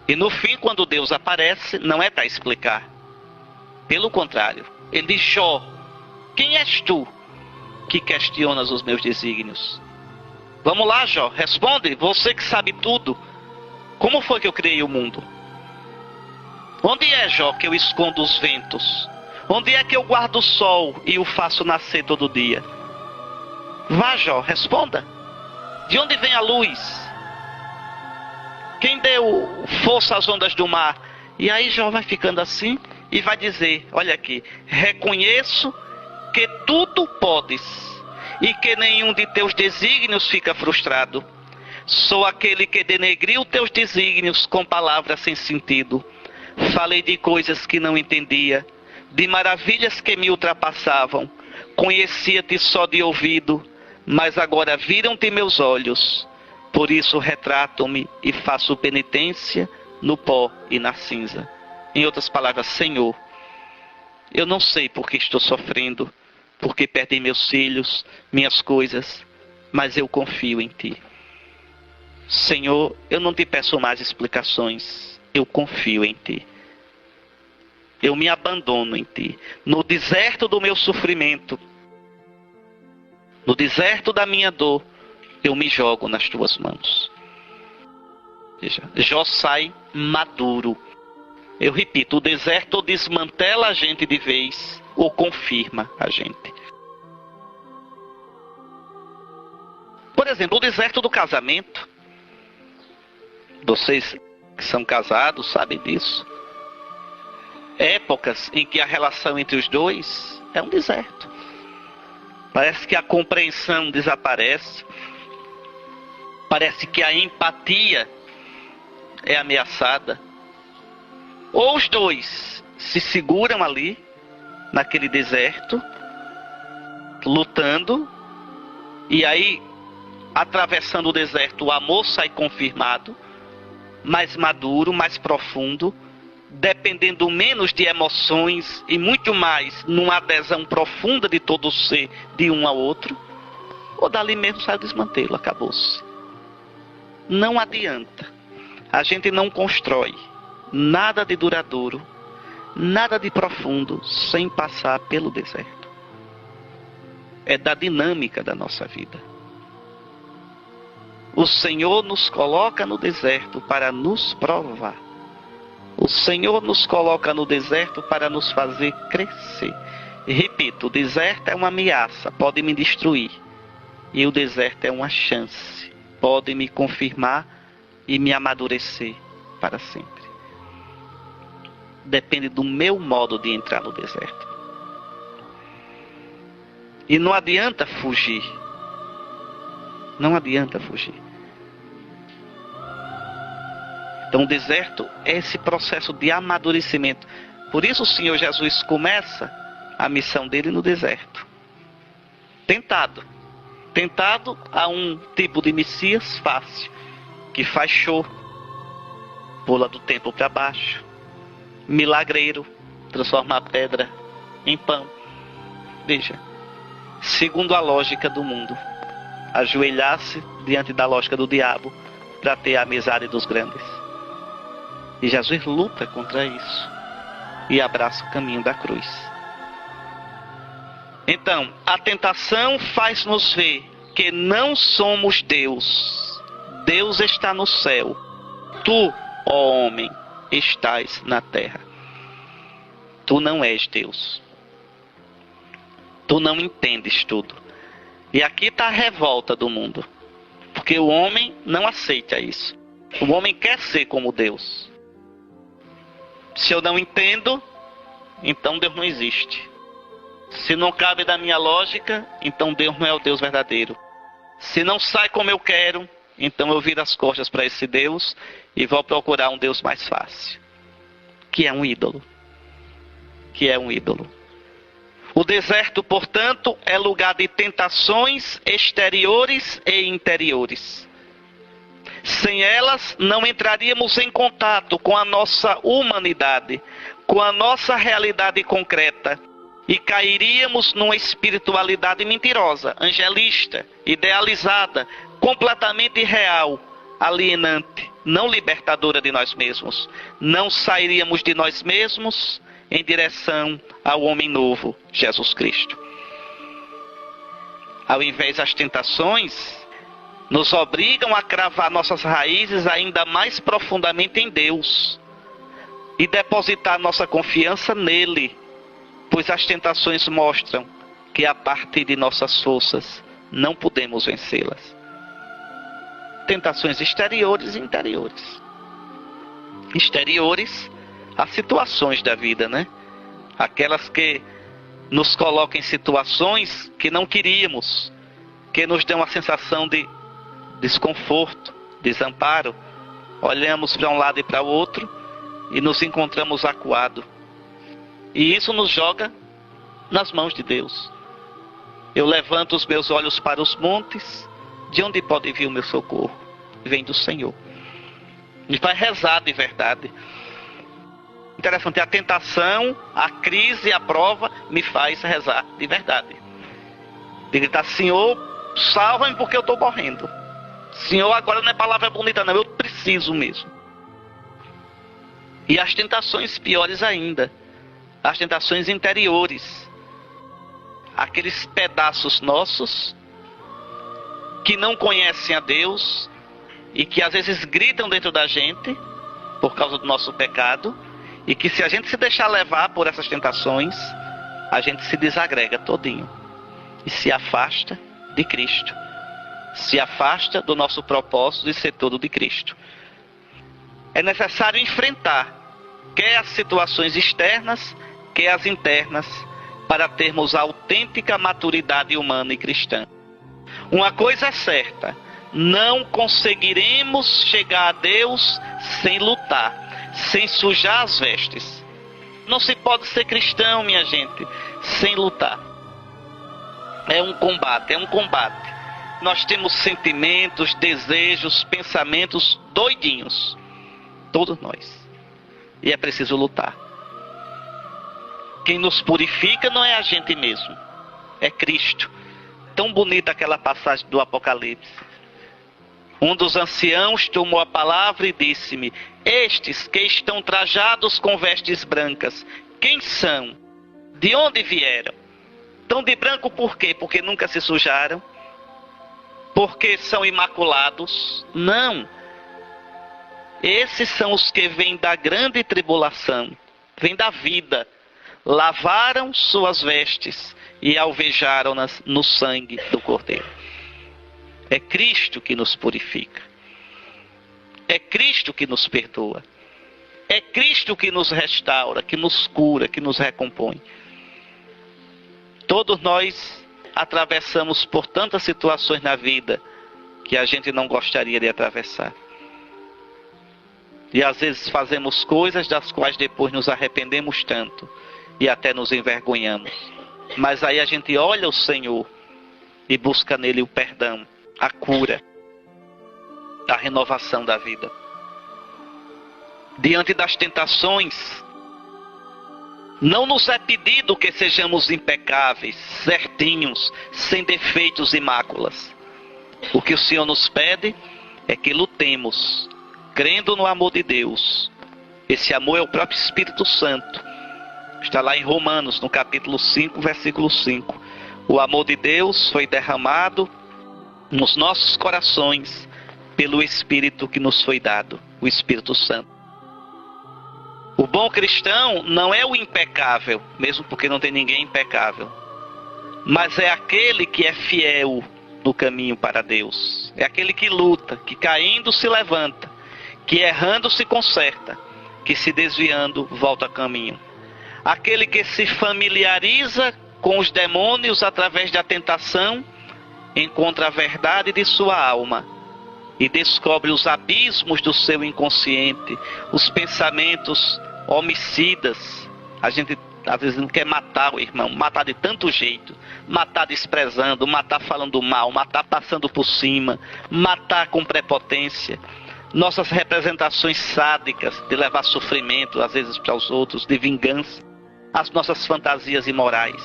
E no fim, quando Deus aparece, não é para explicar. Pelo contrário, ele diz: Jó, quem és tu que questionas os meus desígnios? Vamos lá, Jó, responde, você que sabe tudo. Como foi que eu criei o mundo? Onde é, Jó, que eu escondo os ventos? Onde é que eu guardo o sol e o faço nascer todo dia? Vá, Jó, responda. De onde vem a luz? Quem deu força às ondas do mar? E aí Jó vai ficando assim e vai dizer, olha aqui: reconheço que tudo podes e que nenhum de teus desígnios fica frustrado. Sou aquele que denegriu teus desígnios com palavras sem sentido. Falei de coisas que não entendia, de maravilhas que me ultrapassavam. Conhecia-te só de ouvido, mas agora viram-te meus olhos. Por isso retrato-me e faço penitência no pó e na cinza. Em outras palavras, Senhor, eu não sei por que estou sofrendo, porque perdi meus filhos, minhas coisas, mas eu confio em Ti. Senhor, eu não te peço mais explicações, eu confio em Ti. Eu me abandono em Ti. No deserto do meu sofrimento, no deserto da minha dor, eu me jogo nas Tuas mãos. Veja, Jó sai maduro. Eu repito, o deserto ou desmantela a gente de vez, ou confirma a gente. Por exemplo, o deserto do casamento. Vocês que são casados sabem disso. Épocas em que a relação entre os dois é um deserto. Parece que a compreensão desaparece. Parece que a empatia é ameaçada. Ou os dois se seguram ali, naquele deserto, lutando, e aí, atravessando o deserto, o amor sai confirmado, mais maduro, mais profundo, dependendo menos de emoções e muito mais numa adesão profunda de todo o ser, de um ao outro, ou dali mesmo sai o desmantelo, acabou-se. Não adianta. A gente não constrói nada de duradouro, nada de profundo, sem passar pelo deserto. É da dinâmica da nossa vida. O Senhor nos coloca no deserto para nos provar. O Senhor nos coloca no deserto para nos fazer crescer. E repito, o deserto é uma ameaça, pode me destruir. E o deserto é uma chance, pode me confirmar e me amadurecer para sempre. Depende do meu modo de entrar no deserto. E não adianta fugir. Não adianta fugir. Então o deserto é esse processo de amadurecimento. Por isso o Senhor Jesus começa a missão dele no deserto. Tentado. Tentado a um tipo de Messias fácil, que faz show, pula do templo para baixo, milagreiro, transforma a pedra em pão. Veja, segundo a lógica do mundo, ajoelhar-se diante da lógica do diabo para ter a amizade dos grandes. E Jesus luta contra isso e abraça o caminho da cruz. Então, a tentação faz-nos ver que não somos Deus. Deus está no céu. Tu, ó homem, estás na terra. Tu não és Deus. Tu não entendes tudo. E aqui está a revolta do mundo. Porque o homem não aceita isso. O homem quer ser como Deus. Se eu não entendo, então Deus não existe. Se não cabe da minha lógica, então Deus não é o Deus verdadeiro. Se não sai como eu quero, então eu viro as costas para esse Deus e vou procurar um Deus mais fácil, que é um ídolo. Que é um ídolo. O deserto, portanto, é lugar de tentações exteriores e interiores. Sem elas, não entraríamos em contato com a nossa humanidade, com a nossa realidade concreta, e cairíamos numa espiritualidade mentirosa, angelista, idealizada, completamente irreal, alienante, não libertadora de nós mesmos. Não sairíamos de nós mesmos em direção ao homem novo, Jesus Cristo. Ao invés das tentações, nos obrigam a cravar nossas raízes ainda mais profundamente em Deus e depositar nossa confiança nele, pois as tentações mostram que a partir de nossas forças não podemos vencê-las. Tentações exteriores e interiores. Exteriores, as situações da vida, né? Aquelas que nos colocam em situações que não queríamos, que nos dão a sensação de desconforto, desamparo, olhamos para um lado e para o outro e nos encontramos acuados. E isso nos joga nas mãos de Deus. Eu levanto os meus olhos para os montes, de onde pode vir o meu socorro? Vem do Senhor. E vai rezar de verdade. Interessante, a tentação, a crise, a prova me faz rezar de verdade. De gritar: Senhor, salva-me porque eu estou morrendo. Senhor, agora não é palavra bonita não, eu preciso mesmo. E as tentações piores ainda, as tentações interiores, aqueles pedaços nossos que não conhecem a Deus e que às vezes gritam dentro da gente por causa do nosso pecado, e que se a gente se deixar levar por essas tentações, a gente se desagrega todinho e se afasta de Cristo, se afasta do nosso propósito de ser todo de Cristo. É necessário enfrentar quer as situações externas, quer as internas, para termos a autêntica maturidade humana e cristã. Uma coisa é certa: não conseguiremos chegar a Deus sem lutar, sem sujar as vestes. Não se pode ser cristão, minha gente, sem lutar. É um combate, é um combate. Nós temos sentimentos, desejos, pensamentos doidinhos. Todos nós. E é preciso lutar. Quem nos purifica não é a gente mesmo, é Cristo. Tão bonita aquela passagem do Apocalipse. Um dos anciãos tomou a palavra e disse-me: estes que estão trajados com vestes brancas, quem são? De onde vieram? Estão de branco por quê? Porque nunca se sujaram? Porque são imaculados? Não. Esses são os que vêm da grande tribulação, vêm da vida. Lavaram suas vestes e alvejaram-nas no sangue do Cordeiro. É Cristo que nos purifica. É Cristo que nos perdoa. É Cristo que nos restaura, que nos cura, que nos recompõe. Todos nós atravessamos por tantas situações na vida que a gente não gostaria de atravessar. E às vezes fazemos coisas das quais depois nos arrependemos tanto e até nos envergonhamos. Mas aí a gente olha o Senhor e busca nele o perdão, a cura, a renovação da vida. Diante das tentações, não nos é pedido que sejamos impecáveis, certinhos, sem defeitos e máculas. O que o Senhor nos pede é que lutemos, crendo no amor de Deus. Esse amor é o próprio Espírito Santo. Está lá em Romanos, no capítulo 5, versículo 5. O amor de Deus foi derramado nos nossos corações pelo Espírito que nos foi dado, o Espírito Santo. O bom cristão não é o impecável, mesmo porque não tem ninguém impecável, mas é aquele que é fiel no caminho para Deus. É aquele que luta, que caindo se levanta, que errando se conserta, que se desviando volta a caminho. Aquele que se familiariza com os demônios através da tentação, encontra a verdade de sua alma e descobre os abismos do seu inconsciente, os pensamentos homicidas. A gente às vezes não quer matar o irmão, matar de tanto jeito, matar desprezando, matar falando mal, matar passando por cima, matar com prepotência. Nossas representações sádicas de levar sofrimento às vezes para os outros, de vingança, as nossas fantasias imorais.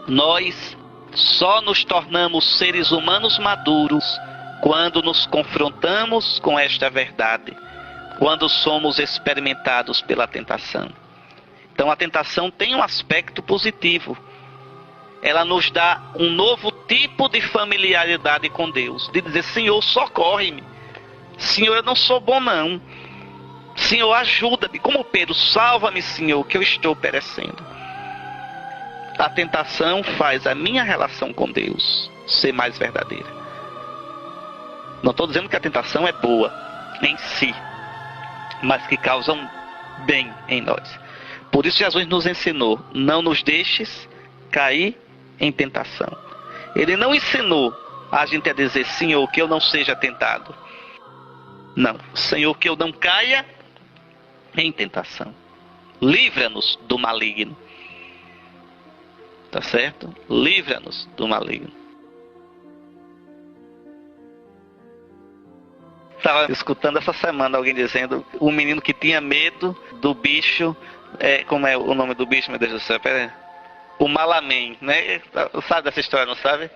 Nós só nos tornamos seres humanos maduros quando nos confrontamos com esta verdade, quando somos experimentados pela tentação. Então a tentação tem um aspecto positivo. Ela nos dá um novo tipo de familiaridade com Deus, de dizer: Senhor, socorre-me. Senhor, eu não sou bom não. Senhor, ajuda-me. Como Pedro: salva-me, Senhor, que eu estou perecendo. A tentação faz a minha relação com Deus ser mais verdadeira. Não estou dizendo que a tentação é boa em si, mas que causa um bem em nós. Por isso Jesus nos ensinou: não nos deixes cair em tentação. Ele não ensinou A gente é dizer, Senhor, que eu não seja tentado. Não, Senhor, que eu não caia em tentação. Livra-nos do maligno. Tá certo? Livra-nos do maligno. Estava escutando essa semana alguém dizendo, um menino que tinha medo do bicho, como é o nome do bicho, meu Deus do céu, pera aí. O Malamém, né? Sabe dessa história, não sabe?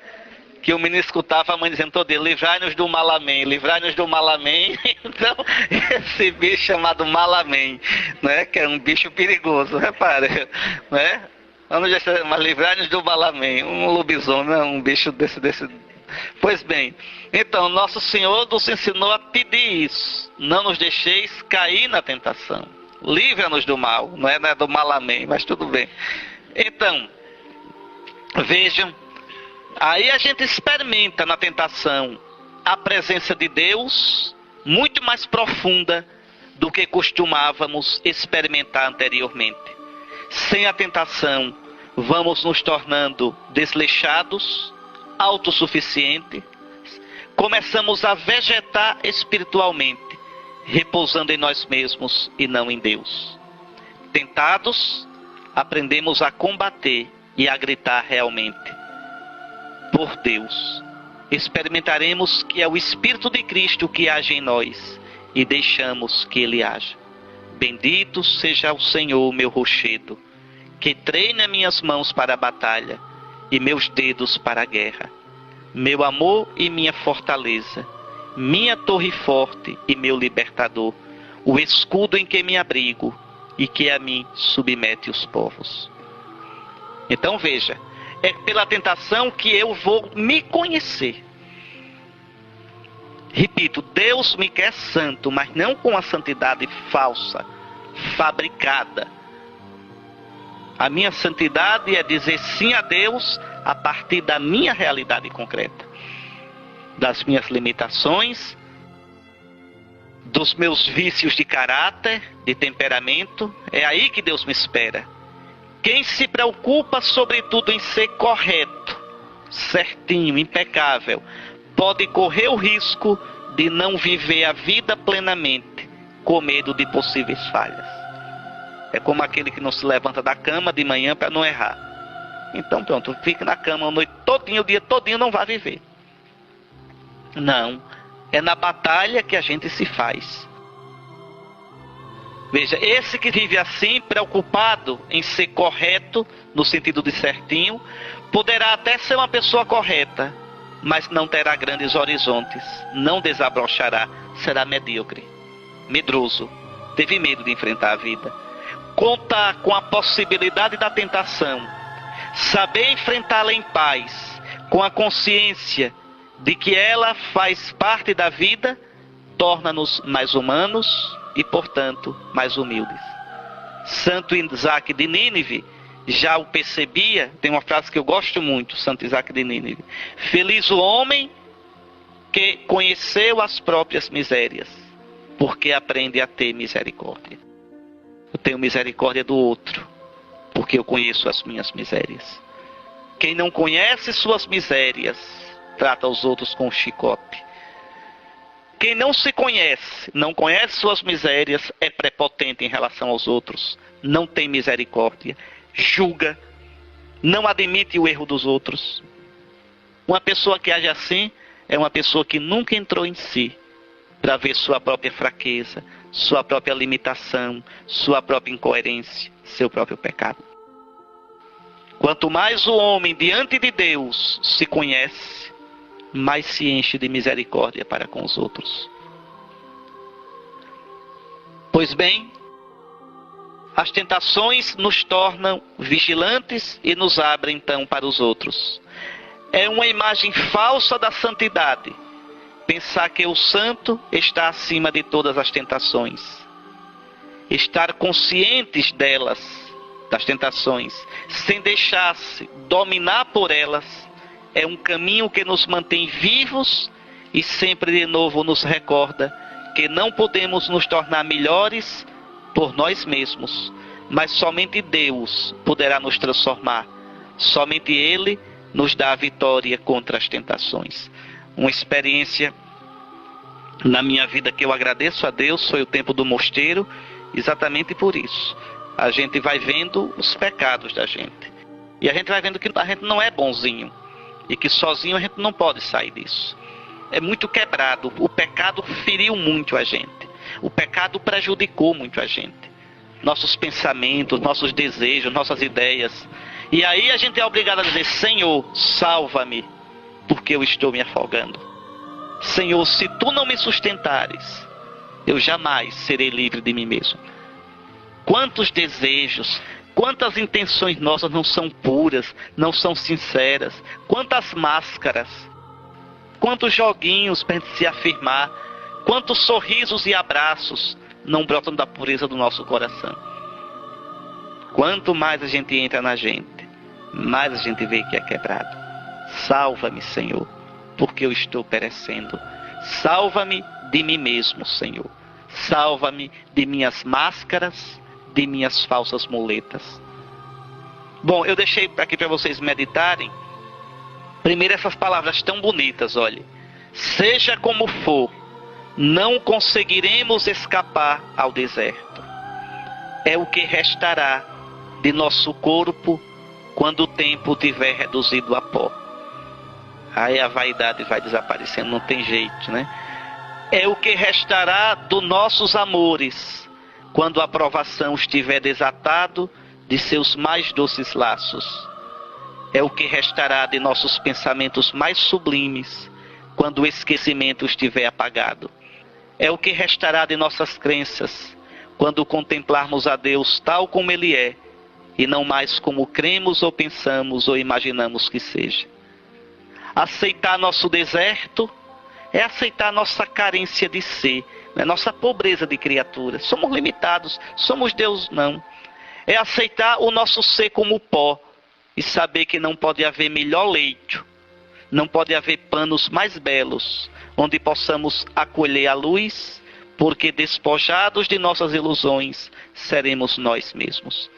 Que o menino escutava a mãe dizendo todo dia, livrai-nos do Malamém, livrai-nos do Malamém. Então, esse bicho chamado Malamém, né? Que é um bicho perigoso, repare, né? Mas livrai-nos do Malamém, um lobisomem, um bicho desse. Pois bem, então, nosso Senhor nos ensinou a pedir isso. Não nos deixeis cair na tentação. Livra-nos do mal, não é do Malamém, mas tudo bem. Então, vejam, aí a gente experimenta na tentação a presença de Deus muito mais profunda do que costumávamos experimentar anteriormente. Sem a tentação, vamos nos tornando desleixados, autossuficientes, começamos a vegetar espiritualmente, repousando em nós mesmos e não em Deus. Tentados, aprendemos a combater e a gritar realmente por Deus. Experimentaremos que é o Espírito de Cristo que age em nós e deixamos que Ele haja. Bendito seja o Senhor, meu rochedo, que treina minhas mãos para a batalha e meus dedos para a guerra. Meu amor e minha fortaleza, minha torre forte e meu libertador, o escudo em que me abrigo e que a mim submete os povos. Então veja, é pela tentação que eu vou me conhecer. Repito, Deus me quer santo, mas não com a santidade falsa, fabricada. A minha santidade é dizer sim a Deus a partir da minha realidade concreta, das minhas limitações, dos meus vícios de caráter, de temperamento. É aí que Deus me espera. Quem se preocupa sobretudo em ser correto, certinho, impecável, pode correr o risco de não viver a vida plenamente, com medo de possíveis falhas. É como aquele que não se levanta da cama de manhã para não errar. Então pronto, fica na cama a noite todinha, o dia todinho, não vai viver. Não, é na batalha que a gente se faz. Veja, esse que vive assim, preocupado em ser correto, no sentido de certinho, poderá até ser uma pessoa correta, mas não terá grandes horizontes, não desabrochará, será medíocre, medroso, teve medo de enfrentar a vida. Conta com a possibilidade da tentação, saber enfrentá-la em paz, com a consciência de que ela faz parte da vida, torna-nos mais humanos e, portanto, mais humildes. Santo Isaac de Nínive já o percebia. Tem uma frase que eu gosto muito, Santo Isaac de Nínive: feliz o homem que conheceu as próprias misérias, porque aprende a ter misericórdia. Eu tenho misericórdia do outro, porque eu conheço as minhas misérias. Quem não conhece suas misérias, trata os outros com um chicote. Quem não se conhece, não conhece suas misérias, é prepotente em relação aos outros, não tem misericórdia, julga, não admite o erro dos outros. Uma pessoa que age assim é uma pessoa que nunca entrou em si para ver sua própria fraqueza, sua própria limitação, sua própria incoerência, seu próprio pecado. Quanto mais o homem diante de Deus se conhece, mais se enche de misericórdia para com os outros. Pois bem, as tentações nos tornam vigilantes e nos abrem então para os outros. É uma imagem falsa da santidade pensar que o santo está acima de todas as tentações. Estar conscientes delas, das tentações, sem deixar-se dominar por elas, é um caminho que nos mantém vivos e sempre de novo nos recorda que não podemos nos tornar melhores por nós mesmos, mas somente Deus poderá nos transformar. Somente Ele nos dá a vitória contra as tentações. Uma experiência na minha vida que eu agradeço a Deus foi o tempo do mosteiro, exatamente por isso. A gente vai vendo os pecados da gente. E a gente vai vendo que a gente não é bonzinho. E que sozinho a gente não pode sair disso. É muito quebrado. O pecado feriu muito a gente. O pecado prejudicou muito a gente. Nossos pensamentos, nossos desejos, nossas ideias. E aí a gente é obrigado a dizer: Senhor, salva-me, porque eu estou me afogando. Senhor, se tu não me sustentares, eu jamais serei livre de mim mesmo. Quantos desejos, quantas intenções nossas não são puras, não são sinceras. Quantas máscaras, quantos joguinhos para a gente se afirmar. Quantos sorrisos e abraços não brotam da pureza do nosso coração. Quanto mais a gente entra na gente, mais a gente vê que é quebrado. Salva-me, Senhor, porque eu estou perecendo. Salva-me de mim mesmo, Senhor. Salva-me de minhas máscaras, de minhas falsas muletas. Bom, eu deixei aqui para vocês meditarem. Primeiro essas palavras tão bonitas, olhe. Seja como for, não conseguiremos escapar ao deserto. É o que restará de nosso corpo quando o tempo tiver reduzido a pó. Aí a vaidade vai desaparecendo, não tem jeito, né? É o que restará dos nossos amores quando a provação estiver desatado de seus mais doces laços. É o que restará de nossos pensamentos mais sublimes quando o esquecimento estiver apagado. É o que restará de nossas crenças quando contemplarmos a Deus tal como Ele é e não mais como cremos ou pensamos ou imaginamos que seja. Aceitar nosso deserto é aceitar nossa carência de ser, né? Nossa pobreza de criatura. Somos limitados, somos Deus não. É aceitar o nosso ser como pó e saber que não pode haver melhor leito, não pode haver panos mais belos, onde possamos acolher a luz, porque despojados de nossas ilusões, seremos nós mesmos.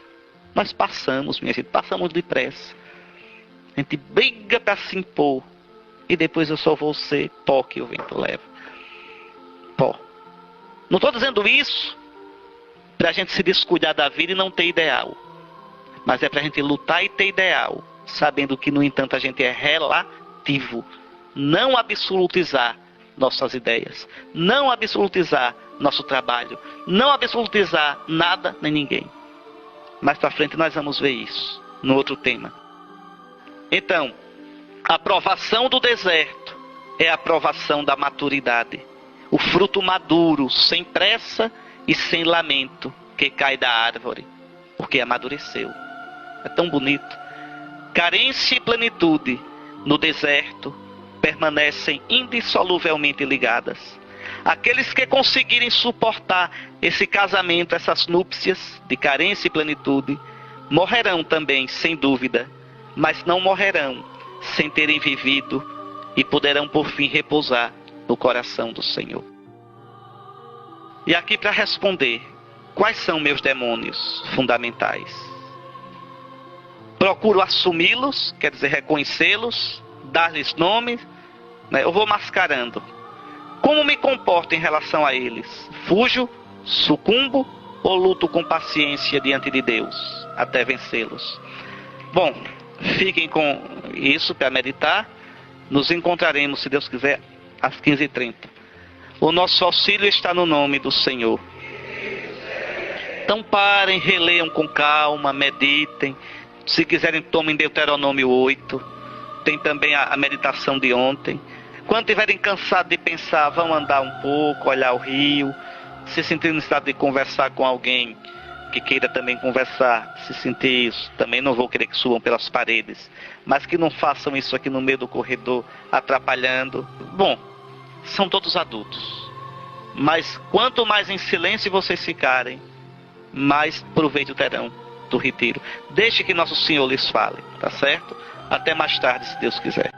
Nós passamos, minha gente, passamos depressa. A gente briga para se impor, e depois eu só vou ser pó que o vento leva. Pó. Não estou dizendo isso para a gente se descuidar da vida e não ter ideal. Mas é para a gente lutar e ter ideal, sabendo que, no entanto, a gente é relativo. Não absolutizar nossas ideias, não absolutizar nosso trabalho, não absolutizar nada nem ninguém. Mais para frente nós vamos ver isso no outro tema. Então, a provação do deserto é a provação da maturidade. O fruto maduro, sem pressa e sem lamento, que cai da árvore, porque amadureceu. É tão bonito. Carência e plenitude no deserto permanecem indissoluvelmente ligadas. Aqueles que conseguirem suportar esse casamento, essas núpcias de carência e plenitude, morrerão também, sem dúvida, mas não morrerão sem terem vivido e poderão por fim repousar no coração do Senhor. E aqui para responder, quais são meus demônios fundamentais? Procuro assumi-los, quer dizer, reconhecê-los, dar-lhes nome, né? Eu vou mascarando. Como me comporto em relação a eles? Fujo, sucumbo ou luto com paciência diante de Deus até vencê-los? Bom, fiquem com isso para meditar. Nos encontraremos, se Deus quiser, às 15h30. O nosso auxílio está no nome do Senhor. Então parem, releiam com calma, meditem. Se quiserem, tomem Deuteronômio 8. Tem também a meditação de ontem. Quando estiverem cansados de pensar, vão andar um pouco, olhar o rio. Se sentirem necessidade de conversar com alguém que queira também conversar, se sentir isso, também não vou querer que subam pelas paredes, mas que não façam isso aqui no meio do corredor, atrapalhando. Bom, são todos adultos. Mas quanto mais em silêncio vocês ficarem, mais proveito terão do retiro. Deixe que nosso Senhor lhes fale, tá certo? Até mais tarde, se Deus quiser.